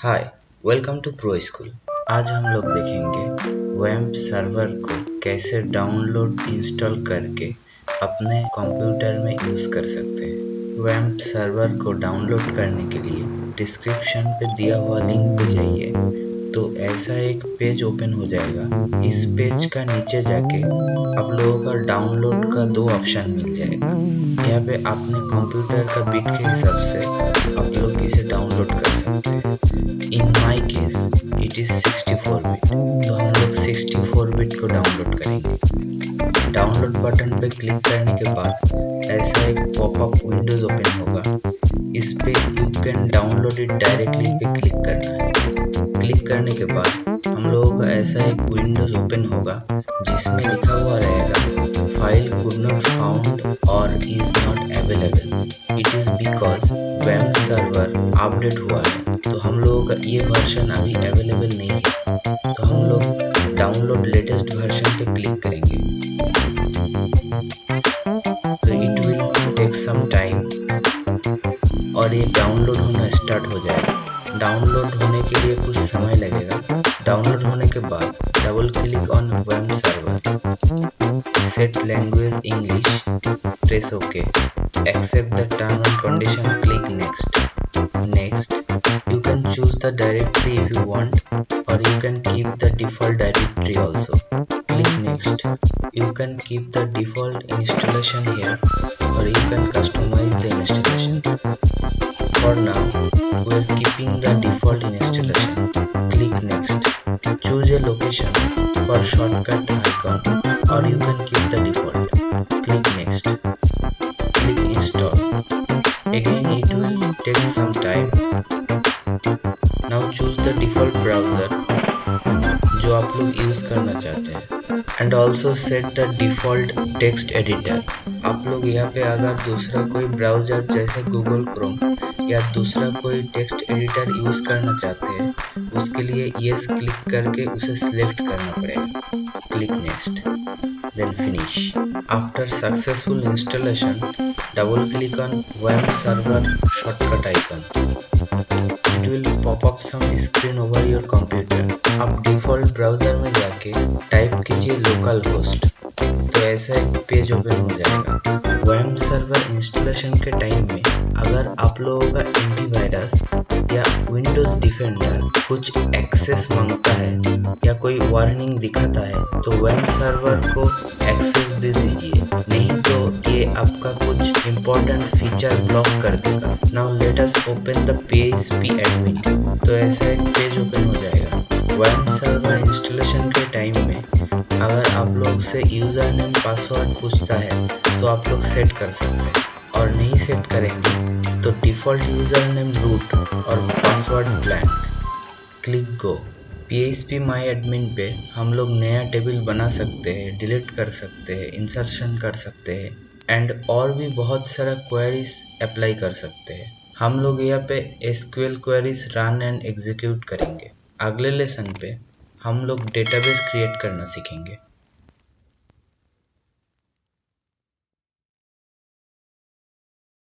Hi, welcome to pro school. आज हम लोग देखेंगे वैम्प सर्वर को कैसे डाउनलोड इंस्टॉल करके अपने कंप्यूटर में यूज़ कर सकते हैं। वैम्प सर्वर को डाउनलोड करने के लिए डिस्क्रिप्शन पे दिया हुआ लिंक पे जाइए तो ऐसा एक पेज ओपन हो जाएगा। इस पेज का नीचे जाके आप लोगों का डाउनलोड का दो ऑप्शन मिल जाएगा। यहाँ पे अपने कंप्यूटर का बिट के हिसाब से आप लोग इसे डाउनलोड कर सकते हैं। In my case it is 64 bit, तो हम लोग 64 बिट को डाउनलोड करेंगे। डाउनलोड बटन पे क्लिक करने के बाद ऐसा एक पॉपअप विंडोज ओपन होगा। इस पे you can download it directly pay click करना है। क्लिक करने के बाद हम लोगों का ऐसा एक विंडोज ओपन होगा जिसमें लिखा हुआ रहेगा फाइल कुड नॉट फाउंड और is not available. It is because vamp server update हुआ है, तो हम लोगों का ये वर्जन अभी अवेलेबल नहीं है। तो हम लोग डाउनलोड लेटेस्ट वर्जन पे क्लिक करेंगे। तो it will take some time और ये डाउनलोड होना स्टार्ट हो जाएगा। डाउनलोड होने के लिए कुछ समय लगेगा। डाउनलोड होने के बाद डबल क्लिक ऑन वैम्प server, set language English, press okay, accept the term and condition, click next. Next, you can choose the directory if you want, or you can keep the default directory also. Click next. You can keep the default installation here, or you can customize the installation. For now, we are keeping the default installation. Click next. Choose a location for shortcut icon, or you can keep the default. Click next. Click install. Again it will take some time. Now choose the default browser जो आप लोग use करना चाहते हैं, and also set the default text editor. आप लोग यहाँ पे अगर दूसरा कोई ब्राउजर जैसे गूगल क्रोम या दूसरा कोई टेक्स्ट एडिटर यूज करना चाहते हैं, उसके लिए यस क्लिक करके उसे सिलेक्ट करना पड़ेगा। Click next, then finish. After successful installation, double click on Wamp server shortcut icon. It will pop up some screen over your computer. आप डिफॉल्ट ब्राउजर में जाके टाइप कीजिए लोकल होस्ट, तो ऐसा एक पेज ओपन हो जाएगा। वैम्प सर्वर इंस्टॉलेशन के टाइम में अगर आप लोगों का एंटीवायरस या विंडोज डिफेंडर कुछ एक्सेस मांगता है या कोई वार्निंग दिखाता है, तो वैम्प सर्वर को एक्सेस दे दीजिए, नहीं तो ये आपका कुछ इम्पोर्टेंट फीचर ब्लॉक कर देगा। Now let us open the PHP admin, तो ऐसा एक पेज ओपन हो जाएगा। वैम्प सर्वर इंस्टॉलेशन के टाइम में अगर आप लोग से यूज़र नेम पासवर्ड पूछता है तो आप लोग सेट कर सकते हैं, और नहीं सेट करेंगे तो डिफ़ॉल्ट यूज़र नेम रूट और पासवर्ड ब्लैंक। क्लिक गो। PHP माई एडमिन पे हम लोग नया टेबल बना सकते हैं, डिलीट कर सकते हैं, इंसर्शन कर सकते हैं, एंड और भी बहुत सारा क्वेरीज अप्लाई कर सकते हैं। हम लोग यहाँ पे SQL queries run and execute करेंगे। अगले लेसन पे हम लोग डेटाबेस क्रिएट करना सीखेंगे।